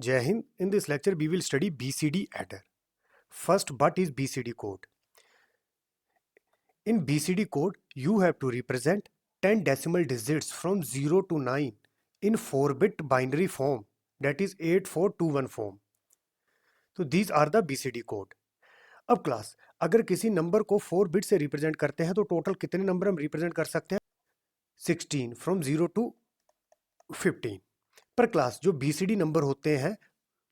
Jai Hind. In this lecture, we will study BCD adder. First, what is BCD code? In BCD code, you have to represent 10 decimal digits from 0 to 9 in 4-bit binary form, that is 8421 form. So these are the BCD code. अब class, अगर किसी number को 4 bit से represent करते हैं तो total कितने number हम रिप्रेजेंट कर सकते हैं? 16 फ्रॉम 0 टू 15. पर क्लास जो BCD नंबर होते हैं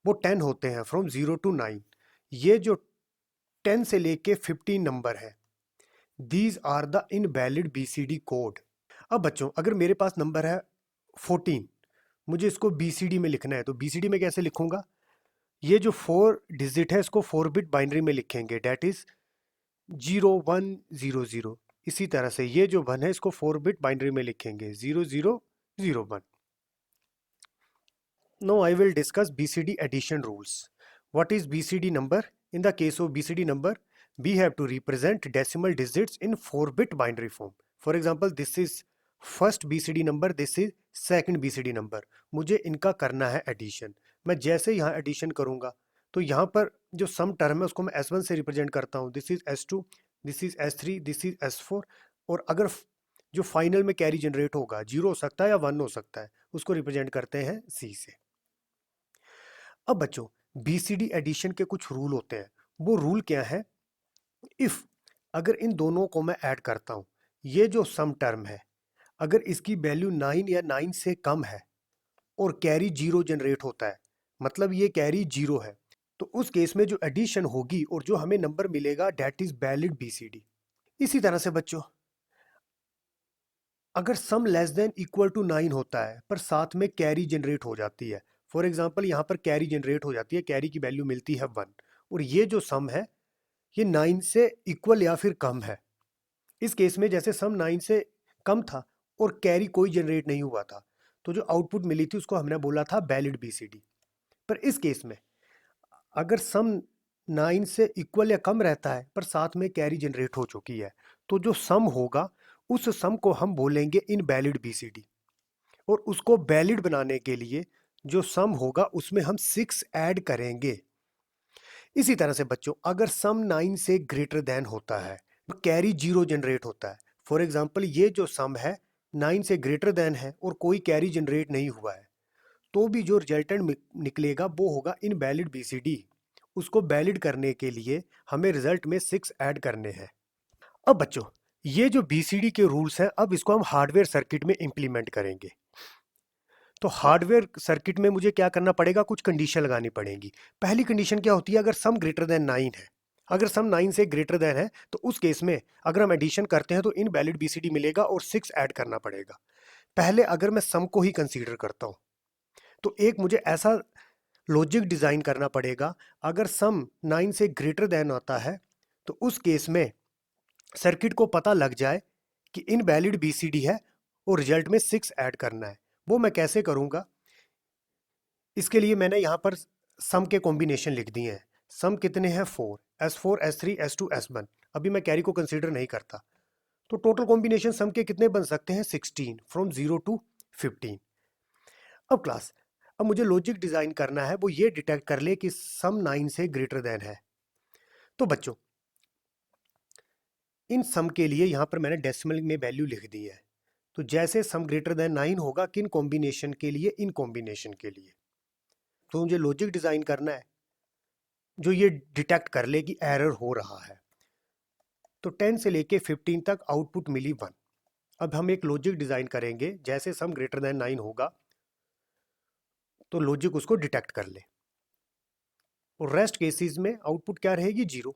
वो 10 होते हैं फ्रॉम 0 टू 9. ये जो 10 से लेके 15 नंबर है, these are the invalid BCD code. अब बच्चों, अगर मेरे पास नंबर है 14, मुझे इसको BCD में लिखना है तो BCD में कैसे लिखूंगा? ये जो 4 डिजिट है इसको 4 बिट बाइनरी में लिखेंगे, डेट इज 0100. इसी तरह से ये जो 1 है इसको 4 बिट बाइनरी में लिखेंगे 0001. Now I will discuss BCD addition rules. What is BCD number? In the case of BCD number, we have to represent decimal digits in 4-bit binary form. For example, this is first BCD number, this is second BCD number. मुझे इनका करना है addition. मैं जैसे यहाँ addition करूँगा तो यहाँ पर जो सम टर्म है उसको मैं S1 से रिप्रेजेंट करता हूँ. This is S2, this is S3, this is S4. और अगर जो फाइनल में कैरी जनरेट होगा 0 हो सकता है या 1 हो सकता है, उसको रिप्रेजेंट करते हैं C से. अब बच्चों, BCD एडिशन के कुछ रूल होते हैं. वो रूल क्या है? इफ अगर इन दोनों को मैं ऐड करता हूं, ये जो सम टर्म है अगर इसकी वैल्यू 9 या 9 से कम है और कैरी 0 जनरेट होता है, मतलब ये कैरी 0 है, तो उस केस में जो एडिशन होगी और जो हमें नंबर मिलेगा दैट इज वैलिड BCD. इसी तरह से बच्चों, अगर सम लेस देन इक्वल टू 9 होता है पर साथ में कैरी जनरेट हो जाती है, फॉर एग्जाम्पल यहाँ पर कैरी जनरेट हो जाती है, कैरी की वैल्यू मिलती है 1 और ये जो सम है ये 9 से इक्वल या फिर कम है. इस केस में जैसे सम 9 से कम था और कैरी कोई जनरेट नहीं हुआ था, तो जो आउटपुट मिली थी उसको हमने बोला था वैलिड BCD. पर इस केस में अगर सम 9 से इक्वल या कम रहता है पर साथ में कैरी जनरेट हो चुकी है, तो जो सम होगा उस सम को हम बोलेंगे इनवैलिड BCD. और उसको वैलिड बनाने के लिए जो सम होगा उसमें हम 6 ऐड करेंगे. इसी तरह से बच्चों, अगर सम 9 से ग्रेटर देन होता है तो कैरी 0 जनरेट होता है. फॉर एग्जांपल, ये जो सम है 9 से ग्रेटर देन है और कोई कैरी जनरेट नहीं हुआ है, तो भी जो रिजल्टेंट निकलेगा वो होगा इनवैलिड BCD. उसको वैलिड करने के लिए हमें रिजल्ट में 6 ऐड करने हैं. अब बच्चों, ये जो BCD के रूल्स हैं, अब इसको हम हार्डवेयर सर्किट में इंप्लीमेंट करेंगे. तो हार्डवेयर सर्किट में मुझे क्या करना पड़ेगा? कुछ कंडीशन लगानी पड़ेगी. पहली कंडीशन क्या होती है? अगर सम ग्रेटर देन 9 है, अगर सम 9 से ग्रेटर देन है तो उस केस में अगर हम एडिशन करते हैं तो इनवैलिड BCD मिलेगा और 6 ऐड करना पड़ेगा. पहले अगर मैं सम को ही कंसीडर करता हूं तो एक मुझे ऐसा लॉजिक डिजाइन करना पड़ेगा, अगर सम 9 से ग्रेटर देन आता है तो उस केस में सर्किट को पता लग जाए कि इनवैलिड BCD है और रिजल्ट में 6 ऐड करना है. वो मैं कैसे करूंगा? इसके लिए मैंने यहाँ पर सम के कॉम्बिनेशन लिख दिए हैं. सम कितने हैं? 4, S4, S3, S2, S1. अभी मैं कैरी को कंसीडर नहीं करता, तो टोटल कॉम्बिनेशन सम के कितने बन सकते हैं? 16 फ्रॉम 0 टू 15. अब क्लास, अब मुझे लॉजिक डिजाइन करना है, वो ये डिटेक्ट कर ले कि सम 9 से ग्रेटर देन है. तो बच्चों, इन सम के लिए यहाँ पर मैंने डेसिमल में वैल्यू लिख दी है. तो जैसे सम ग्रेटर देन 9 होगा, किन कॉम्बिनेशन के लिए? इन कॉम्बिनेशन के लिए. तो मुझे लॉजिक डिजाइन करना है जो ये डिटेक्ट कर ले कि एरर हो रहा है. तो 10 से लेके 15 तक आउटपुट मिली 1. अब हम एक लॉजिक डिजाइन करेंगे, जैसे सम ग्रेटर देन 9 होगा तो लॉजिक उसको डिटेक्ट कर ले और रेस्ट केसेस में आउटपुट क्या रहेगी? 0.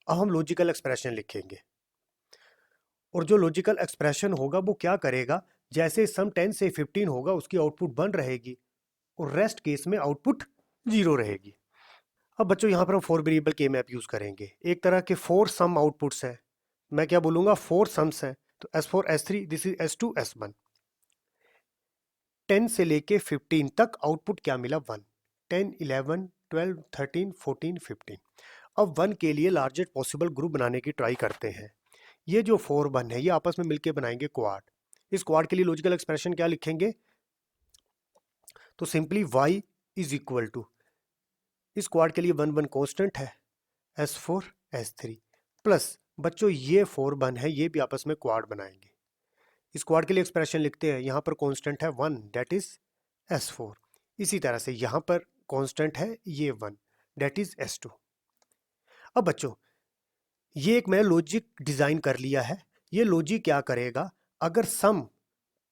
अब हम लॉजिकल एक्सप्रेशन लिखेंगे और जो लॉजिकल एक्सप्रेशन होगा वो क्या करेगा? जैसे सम 10 से 15 होगा उसकी आउटपुट 1 रहेगी और रेस्ट केस में आउटपुट 0 रहेगी. अब बच्चों, यहाँ पर हम 4 वेरिएबल के मैप यूज करेंगे. एक तरह के 4 सम आउटपुट्स हैं. मैं क्या बोलूंगा? 4 सम्स हैं. तो S4, S3, this is S2, S1. 10 से लेके 15 तक आउटपुट क्या मिला? 1. 10, 11, 12, 13, 14, 15. अब 1 के लिए लार्जेस्ट पॉसिबल ग्रुप बनाने की ट्राई करते हैं. ये जो 4 1 है ये आपस में मिलके बनाएंगे क्वाड. इस क्वाड के लिए लॉजिकल एक्सप्रेशन क्या लिखेंगे? तो simply y is equal to, इस क्वाड के लिए 1 1 कांस्टेंट है, S4 S3 प्लस बच्चों ये 4 1 है, ये भी आपस में क्वाड बनाएंगे। इस क्वाड के लिए एक्सप्रेशन लिखते हैं, यहां पर कांस्टेंट है 1 दैट इज S4। इसी तरह से यहां पर कांस्टेंट है ये 1 दैट इज S2। अब बच्चों ये एक मैं लॉजिक डिजाइन कर लिया है। ये लॉजिक क्या करेगा, अगर सम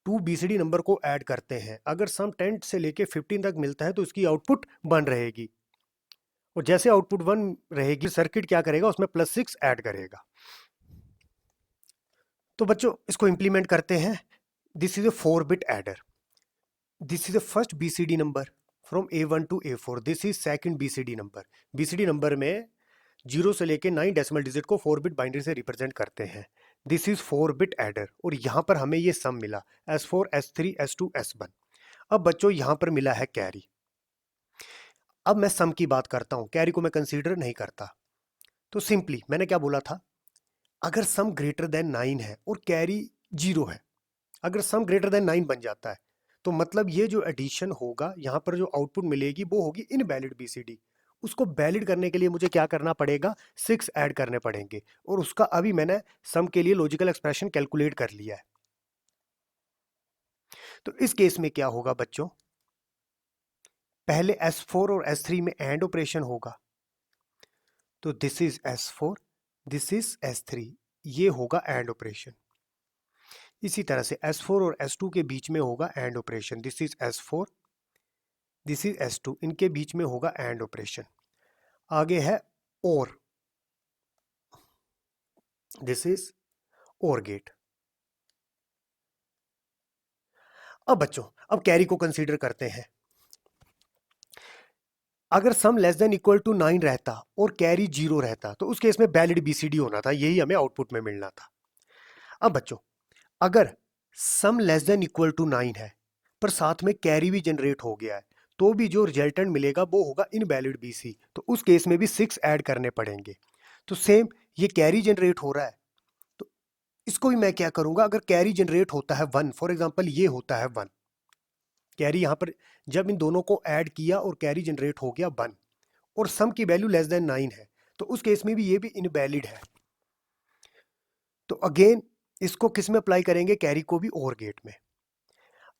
2 BCD नंबर को ऐड करते हैं, अगर सम 10 से लेके 15 तक मिलता है तो इसकी आउटपुट 1 रहेगी, और जैसे आउटपुट 1 रहेगी सर्किट क्या करेगा, उसमें +6 ऐड करेगा। तो बच्चों इसको इंप्लीमेंट करते हैं। This is a 4 bit adder. This is a first BCD number from A1 to A4। This is second BCD number. BCD number में 0 से लेके 9 डेसिमल डिजिट को 4 बिट बाइनरी से रिप्रेजेंट करते हैं। दिस इज 4 बिट एडर, और यहां पर हमें ये सम मिला S4 S3 S2 S1। अब बच्चों यहां पर मिला है कैरी। अब मैं सम की बात करता हूं, कैरी को मैं कंसीडर नहीं करता। तो सिंपली मैंने क्या बोला था, अगर सम ग्रेटर देन 9 है और कैरी 0 है, अगर सम ग्रेटर देन 9 बन जाता है तो मतलब ये जो एडिशन होगा, यहां पर जो आउटपुट मिलेगी वो होगी इनवैलिड BCD। उसको वैलिड करने के लिए मुझे क्या करना पड़ेगा, 6 ऐड करने पड़ेंगे, और उसका अभी मैंने सम के लिए लॉजिकल एक्सप्रेशन कैलकुलेट कर लिया है। तो इस केस में क्या होगा बच्चों, पहले S4 और S3 में एंड ऑपरेशन होगा, तो this is S4 this is S3, ये होगा एंड ऑपरेशन। इसी तरह से S4 और S2 के बीच में होगा and operation, this is S4 this is S2, इनके बीच में होगा एंड ऑपरेशन। आगे है और, दिस इज और गेट। अब बच्चों अब कैरी को कंसीडर करते हैं। अगर सम लेस देन इक्वल टू 9 रहता और कैरी 0 रहता तो उस केस में वैलिड BCD होना था, यही हमें आउटपुट में मिलना था। अब बच्चों अगर सम लेस देन इक्वल टू 9 है पर साथ में कैरी भी जनरेट हो गया है, तो भी जो रिजल्टेंट मिलेगा वो होगा इनवैलिड BC, तो उस केस में भी 6 ऐड करने पड़ेंगे। तो सेम ये कैरी जनरेट हो रहा है, तो इसको भी मैं क्या करूंगा, अगर कैरी जनरेट होता है 1, फॉर एग्जांपल ये होता है 1, कैरी यहां पर जब इन दोनों को ऐड किया और कैरी जनरेट हो गया 1, और सम की वैल्यू लेस देन 9 है, तो उस केस में भी ये भी इनवैलिड है। तो अगेन इसको किस में अप्लाई करेंगे, कैरी को भी और गेट में।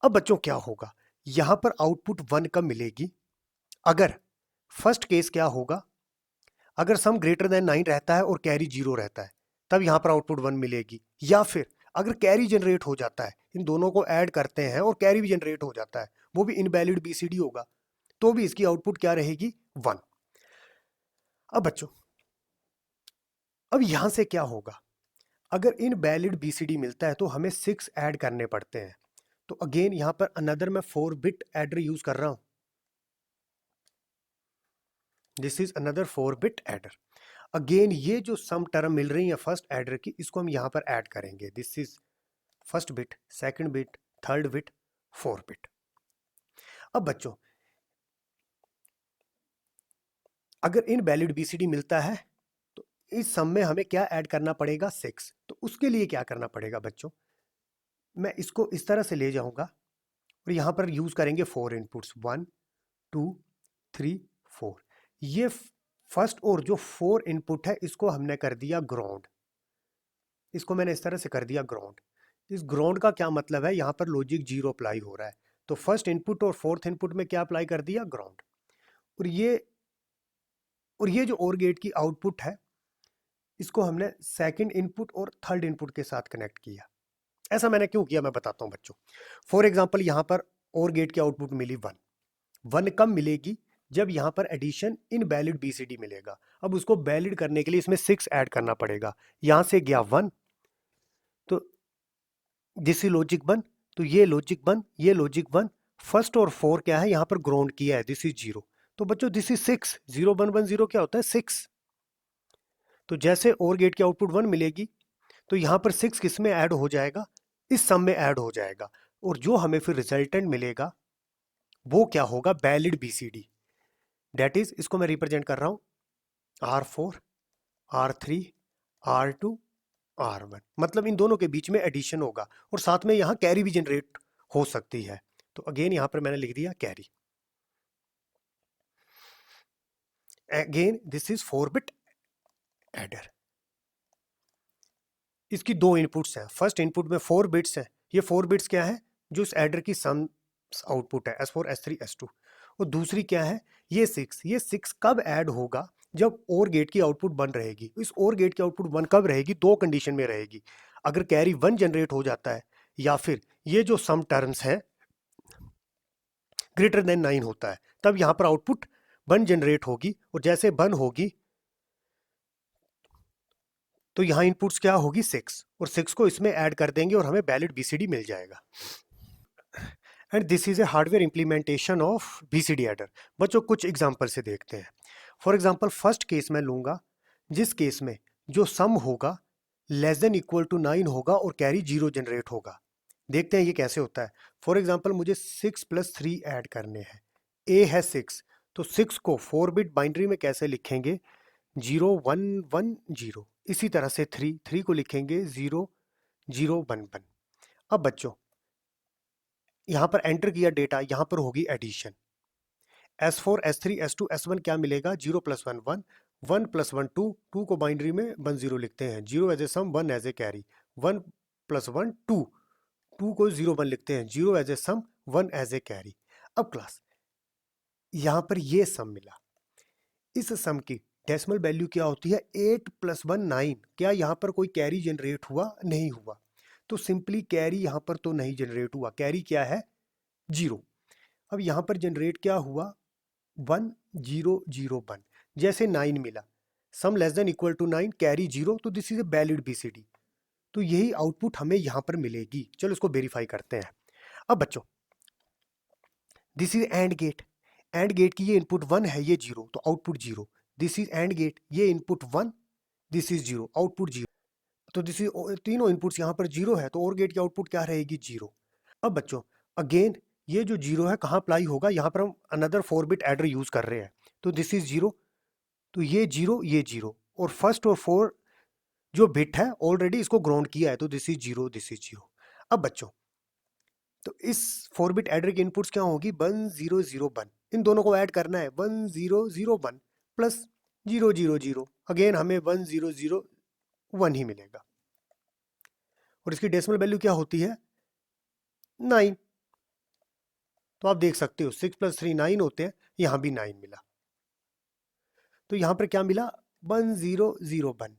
अब बच्चों क्या होगा, यहां पर आउटपुट 1 कब मिलेगी, अगर फर्स्ट केस क्या होगा, अगर सम ग्रेटर देन 9 रहता है और कैरी 0 रहता है तब यहां पर आउटपुट 1 मिलेगी, या फिर अगर कैरी जनरेट हो जाता है, इन दोनों को ऐड करते हैं और कैरी भी जनरेट हो जाता है, वो भी इनवैलिड BCD होगा, तो भी इसकी आउटपुट क्या रहेगी, 1। अब बच्चों अब यहां से क्या होगा, अगर इनवैलिड BCD मिलता है तो हमें 6 ऐड करने पड़ते हैं। तो अगेन यहां पर अनदर मैं 4 बिट एडर यूज कर रहा हूं, this is another 4 bit adder. Again ये जो सम टर्म मिल रही है फर्स्ट एडर की, इसको हम यहां पर ऐड करेंगे, this is first bit, second bit, third bit, 4 bit. अब बच्चों अगर इनवैलिड BCD मिलता है तो इस सम में हमें क्या ऐड करना पड़ेगा, 6। तो उसके लिए क्या करना पड़ेगा बच्चों, मैं इसको इस तरह से ले जाऊंगा और यहां पर यूज करेंगे 4 इनपुट्स, 1 2 3 4। ये फर्स्ट और जो 4 इनपुट है इसको हमने कर दिया ग्राउंड, इसको मैंने इस तरह से कर दिया ग्राउंड। इस ग्राउंड का क्या मतलब है, यहां पर लॉजिक 0 अप्लाई हो रहा है, तो फर्स्ट इनपुट और फोर्थ इनपुट में क्या अप्लाई कर दिया, ग्राउंड। और ये जो और गेट की आउटपुट है, इसको हमने सेकंड इनपुट और थर्ड इनपुट के साथ कनेक्ट किया। ऐसा मैंने क्यों किया मैं बताता हूं बच्चों। फॉर एग्जांपल यहां पर और गेट की आउटपुट मिली 1, 1 कब मिलेगी, जब यहां पर एडिशन इनवैलिड BCD मिलेगा। अब उसको वैलिड करने के लिए इसमें 6 ऐड करना पड़ेगा, यहां से गया 1, तो दिस इज लॉजिक 1, तो ये लॉजिक 1 ये लॉजिक 1, फर्स्ट और 4 क्या है, यहां पर ग्राउंड किया है, दिस इज 0, तो बच्चों दिस इज 6, 0 1 1 0 क्या होता है, 6। तो जैसे और गेट की आउटपुट 1 मिलेगी तो यहां पर 6 किस में ऐड हो जाएगा, इस सम में ऐड हो जाएगा, और जो हमें फिर रिजल्टेंट मिलेगा वो क्या होगा, वैलिड BCD। दैट इज, इसको मैं रिप्रेजेंट कर रहा हूं R4 R3 R2 R1, मतलब इन दोनों के बीच में एडिशन होगा और साथ में यहां कैरी भी जनरेट हो सकती है। तो अगेन यहां पर मैंने लिख दिया carry. Again this is 4 bit adder. इसकी दो इनपुट्स हैं। फर्स्ट इनपुट में 4 बिट्स है। ये 4 बिट्स क्या है? जो इस एडर की सम आउटपुट है, S4 S3 S2। और दूसरी क्या है? ये 6। ये 6 कब ऐड होगा? जब और गेट की आउटपुट 1 रहेगी। इस और गेट की आउटपुट 1 कब रहेगी? दो कंडीशन में रहेगी। अगर कैरी 1 जनरेट हो जाता है, या फिर ये जो सम टर्म्स है ग्रेटर देन 9 होता है, तब यहां पर आउटपुट 1 जनरेट होगी। और जैसे 1 होगी तो यहां इनपुट्स क्या होगी? 6। और 6 को इसमें ऐड कर देंगे और हमें वैलिड बीसीडी मिल जाएगा। And this is A hardware implementation of BCD adder. बच्चों कुछ एग्जांपल से देखते हैं। फॉर एग्जांपल फर्स्ट केस में लूंगा, जिस केस में जो सम होगा लेस देन इक्वल टू 9 होगा और कैरी 0 जनरेट होगा। देखते हैं ये कैसे होता है। फॉर एग्जांपल मुझे 6 + 3 ऐड करने हैं। ए है 6, तो 6 को 4 बिट बाइनरी में कैसे लिखेंगे? 0 1 1 0। इसी तरह से 3 को लिखेंगे 0 0 1 1। अब बच्चों यहां पर एंटर किया डेटा, यहां पर होगी addition. S4 S3 S2 S1 क्या मिलेगा? 0 + 1 1, 1 + 1 2, 2 को बाइनरी में 1 0 लिखते हैं, 0 as a sum, 1 as a carry, 1 + 1 2, 2 को 0 1 लिखते हैं, 0 as a sum, 1 as a carry. अब क्लास यहां पर ये सम मिला। इस सम की डेसिमल वैल्यू क्या होती है? 8 + 1 9। क्या यहां पर कोई कैरी जनरेट हुआ? नहीं हुआ। तो सिंपली कैरी यहां पर तो नहीं जनरेट हुआ। कैरी क्या है? 0। अब यहां पर जनरेट क्या हुआ? 1 0 0 1। जैसे 9 मिला, sum less than equal to 9, carry 0, तो this is a valid BCD. तो यही आउटपुट हमें यहां पर मिलेगी। चलो इसको वेरीफाई करते हैं। अब बच्चों this is and gate. And gate की ये इनपुट 1 है, ये 0, तो output 0। This is and gate, ये इनपुट 1, दिस इज 0, आउटपुट 0। तो दिस इज तीनों इनपुट्स यहां पर 0 है, तो और गेट की आउटपुट क्या रहेगी? 0। अब बच्चों अगेन ये जो 0 है कहां अप्लाई होगा? यहां पर हम अनदर 4 बिट एडर यूज कर रहे हैं, तो दिस इज 0, तो ये 0 ये 0। और फर्स्ट और 4 जो बिट है ऑलरेडी इसको ग्राउंड किया है, तो दिस इज 0 दिस इज 0। अब बच्चों तो इस 4 बिट एडर की इनपुट्स क्या होगी? 1 0 0 1। इन दोनों को ऐड करना है, 1 0 0 1 प्लस 0 0 0। अगेन हमें 1 0 0 1 ही मिलेगा। और इसकी डेसिमल वैल्यू क्या होती है? 9। तो आप देख सकते हो 6 + 3 9 होते हैं, यहां भी 9 मिला। तो यहां पर क्या मिला? 1 0 0 1।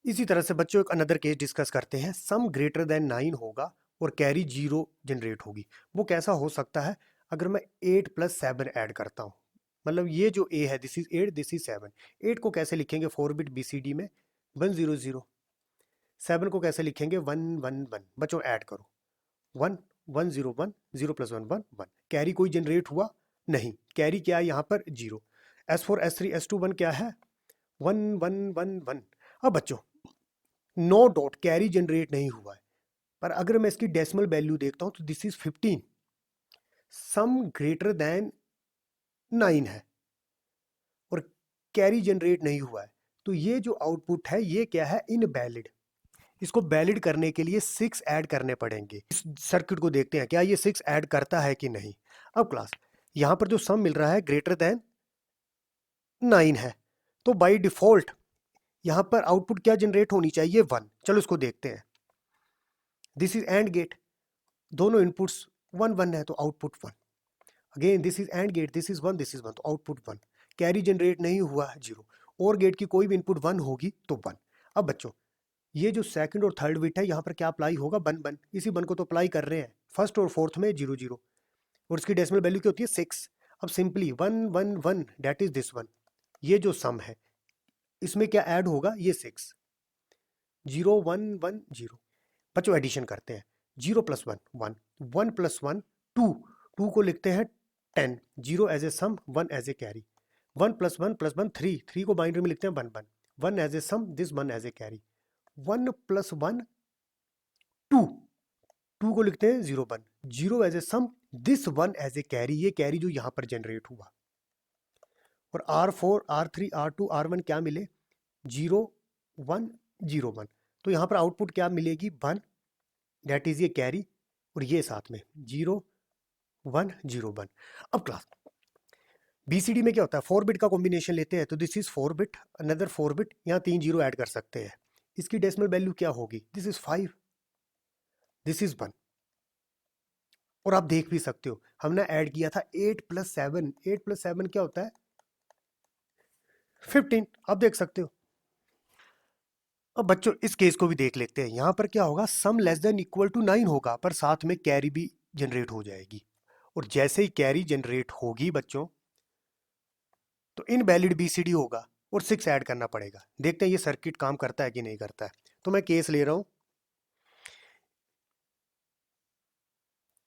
इसी तरह से बच्चों एक अनदर केस डिस्कस करते हैं। सम ग्रेटर देन 9 होगा और कैरी 0 जनरेट होगी। वो कैसा हो सकता है? अगर मैं 8 + 7 ऐड करता हूं, मतलब ये जो a है दिस इज 8 दिस इज 7। 8 को कैसे लिखेंगे 4 बिट बीसीडी में? 1 0 0। 7 को कैसे लिखेंगे? 1 1 1। बच्चों ऐड करो, 1 1 0 1, 0 + 1 1 1। कैरी कोई जनरेट हुआ? नहीं। कैरी क्या है यहाँ पर? 0। S4 S3 S2 1 क्या है? 1 1 1 1। अब बच्चों नो डॉट कैरी जनरेट नहीं हुआ है, पर अगर मैं इसकी डेसिमल वैल्यू देखता हूं तो this is 15। Some greater than 9 है और कैरी जनरेट नहीं हुआ है, तो ये जो आउटपुट है ये क्या है? इनवैलिड। इसको वैलिड करने के लिए 6 ऐड करने पड़ेंगे। इस सर्किट को देखते हैं क्या ये 6 ऐड करता है कि नहीं। अब क्लास यहां पर जो सम मिल रहा है ग्रेटर देन 9 है, तो बाय डिफॉल्ट यहां पर आउटपुट क्या जनरेट होनी चाहिए? 1। चलो इसको देखते हैं। दिस इज एंड गेट, दोनों इनपुट्स 1 1 है, तो output 1। Again this is and gate, this is 1 this is 1, तो आउटपुट 1। कैरी जनरेट नहीं हुआ है, 0। और गेट की कोई भी इनपुट 1 होगी तो 1। अब बच्चों ये जो सेकंड और थर्ड बिट है यहाँ पर क्या अप्लाई होगा? 1 1। इसी 1 को तो अप्लाई कर रहे हैं। फर्स्ट और फोर्थ में 0 0, और इसकी डेसिमल वैल्यू क्या होती है? 6। अब सिंपली 1 1 1 दैट इज दिस 1। ये जो सम है इसमें क्या ऐड होगा? ये 6, 0 1 1 0। बच्चों एडिशन करते हैं। 0 + 1 1, 1 + 1 2, 2 को लिखते हैं 10, 0 as a sum, 1 as a carry, 1 + 1 + 1 3, 3 को बाइनरी में लिखते हैं 1 1, 1 as a sum, this 1 as a carry, 1 + 1 2, 2 को लिखते हैं 0 1, 0 as a sum, this 1 as a carry, ये कैरी जो यहां पर जनरेट हुआ। और R4 R3 R2 R1 क्या मिले? 0 1 0 1। तो यहां पर आउटपुट क्या मिलेगी? 1, दैट इज ये कैरी, और ये साथ में 0 1 0 1। अब क्लास बीसीडी में क्या होता है, 4 बिट का कॉम्बिनेशन लेते हैं, तो this is 4 bit, another 4 bit, यहाँ 3 जीरो ऐड कर सकते हैं। इसकी डेसिमल वैल्यू क्या होगी, दिस इज 5, दिस इज 1। और आप देख भी सकते हो हमने ऐड किया था 8 प्लस 7, 8 प्लस 7 क्या होता है 15, आप देख सकते हो। अब बच्चों इस केस को भी देख लेते हैं, यहां पर क्या होगा, सम लेस देन इक्वल टू 9 होगा, पर साथ में कैरी भी जनरेट हो जाएगी। और जैसे ही कैरी जनरेट होगी बच्चों, तो इनवैलिड बीसीडी होगा और 6 ऐड करना पड़ेगा। देखते हैं ये सर्किट काम करता है कि नहीं करता है। तो मैं केस ले रहा हूं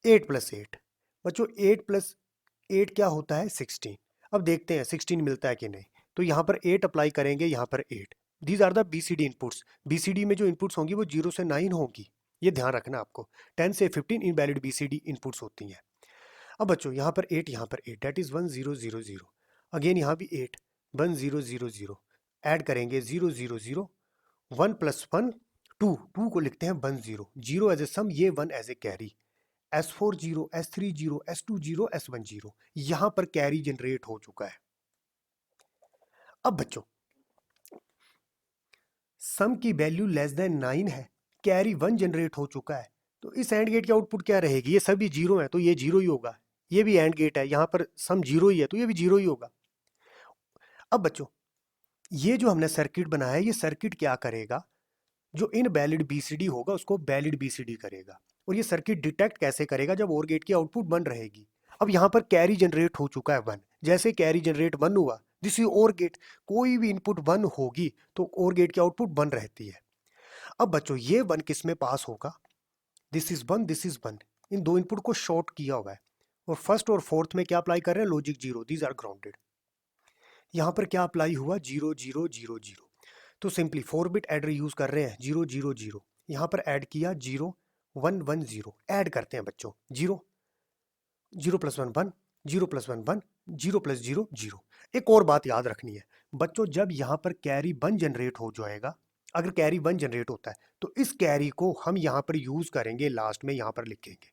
8 प्लस 8। बच्चों 8 प्लस 8 क्या होता है 16। अब देखते हैं 16 मिलता है कि नहीं। तो यहाँ पर 8 अप्लाई करेंगे, यहाँ पर 8। These are the BCD inputs. BCD में जो इनपुट्स होंगी वो 0 से 9 होगी, ये ध्यान रखना आपको। 10 से 15 इनवैलिड बीसीडी इनपुट्स होती हैं। अब बच्चों यहाँ पर 8, यहाँ पर 8, दैट इज 1 0 0 0। अगेन यहाँ भी 8, 1 0 0 0। ऐड करेंगे 0 0 0, 1 प्लस 1 2, 2 को लिखते हैं 1 0, 0 एज ए सम, ये 1 as a carry. S4 0, S3 0, S2 0, S1 0। यहां पर कैरी जनरेट हो चुका है। अब बच्चों सम की वैल्यू लेस देन 9 है, कैरी 1 जनरेट हो चुका है, तो इस एंड गेट की आउटपुट क्या रहेगी, ये सभी जीरो है तो ये जीरो ही होगा। ये भी एंड गेट है, यहां पर सम जीरो ही है तो ये भी जीरो ही होगा। अब बच्चों ये जो हमने सर्किट बनाया है, ये सर्किट क्या करेगा, जो इनवैलिड बीसीडी होगा उसको वैलिड बीसीडी करेगा। और ये सर्किट डिटेक्ट कैसे करेगा, जब और गेट की आउटपुट 1 रहेगी। अब यहाँ पर कैरी जनरेट हो चुका है 1, जैसे कैरी जनरेट 1 हुआ, दिस इज और गेट, कोई भी इनपुट 1 होगी तो और गेट की आउटपुट 1 रहती है। अब बच्चों ये 1 किस में पास होगा, दिस इज 1, दिस इज 1, इन दो इनपुट को शॉर्ट किया हुआ है। और फर्स्ट और फोर्थ में क्या अप्लाई कर रहे हैं, लॉजिक 0, दीज आर ग्राउंडेड। यहाँ पर क्या अप्लाई हुआ, 0 0 0 0। तो सिंपली 4 बिट एडर यूज कर रहे हैं, 0 0 0। यहाँ पर ऐड किया 0 1 1 0। ऐड करते हैं बच्चों, 0 0 प्लस 1 1, 0 प्लस 1 1, 0 प्लस 0 0। एक और बात याद रखनी है बच्चों, जब यहाँ पर कैरी 1 जनरेट हो जाएगा, अगर कैरी 1 जनरेट होता है तो इस कैरी को हम यहाँ पर यूज करेंगे, लास्ट में यहाँ पर लिखेंगे।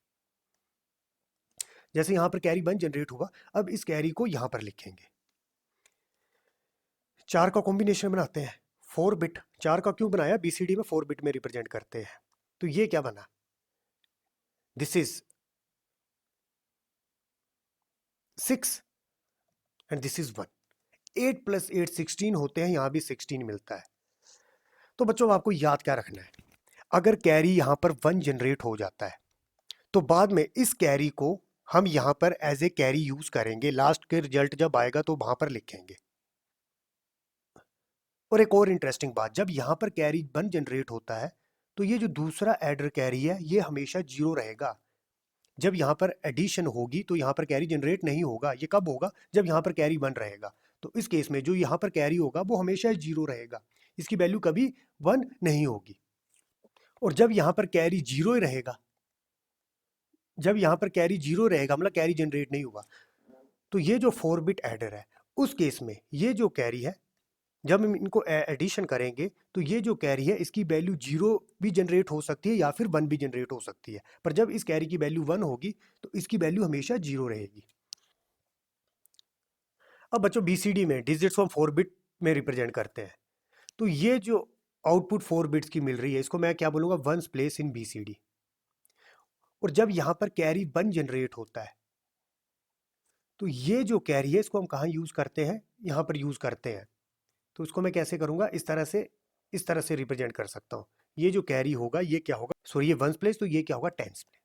जैसे यहाँ पर कैरी 1 जनरेट हुआ, अब इस कैरी को यहाँ पर लिखेंगे। 4 का कॉम्बिनेशन बनाते हैं, 4 बिट। 4 का क्यों बनाया, बीसीडी में 4 बिट में रिप्रेजेंट करते हैं। तो ये क्या बना, this is 6 and this is 1। 8 plus 8 16 होते हैं, यहां भी 16 मिलता है। तो बच्चों आपको याद क्या रखना है, अगर कैरी यहां पर 1 जनरेट हो जाता है तो बाद में इस कैरी को हम यहां पर एज ए कैरी यूज करेंगे, लास्ट के रिजल्ट जब आएगा तो वहां पर लिखेंगे। और एक और इंटरेस्टिंग बात, जब यहां पर कैरी 1 जनरेट होता है तो ये जो दूसरा एडर कैरी है ये हमेशा 0 रहेगा। जब यहाँ पर एडिशन होगी तो यहाँ पर कैरी जनरेट नहीं होगा। ये कब होगा, जब यहाँ पर कैरी 1 रहेगा। तो इस केस में जो यहाँ पर कैरी होगा वो हमेशा 0 रहेगा, इसकी वैल्यू कभी 1 नहीं होगी। और जब यहाँ पर कैरी 0 ही रहेगा, जब यहाँ पर कैरी 0 रहेगा मतलब कैरी जनरेट नहीं हुआ, तो ये जो 4 बिट एडर है उस केस में ये जो कैरी है, जब हम इनको एडिशन करेंगे तो ये जो कैरी है इसकी वैल्यू 0 भी जनरेट हो सकती है या फिर 1 भी जनरेट हो सकती है। पर जब इस कैरी की वैल्यू 1 होगी तो इसकी वैल्यू हमेशा 0 रहेगी। अब बच्चों बीसीडी में डिजिट्स हम 4 बिट में रिप्रेजेंट करते हैं, तो ये जो आउटपुट 4 बिट्स की मिल रही है इसको मैं क्या बोलूँगा, वंस प्लेस इन बीसीडी। और जब यहाँ पर कैरी 1 जनरेट होता है तो ये जो कैरी है इसको हम कहाँ यूज़ करते हैं, यहाँ पर यूज़ करते हैं। तो उसको मैं कैसे करूँगा, इस तरह से रिप्रेजेंट कर सकता हूँ। ये जो कैरी होगा ये क्या होगा, सॉरी ये वंस प्लेस, तो ये क्या होगा टेंस प्लेस।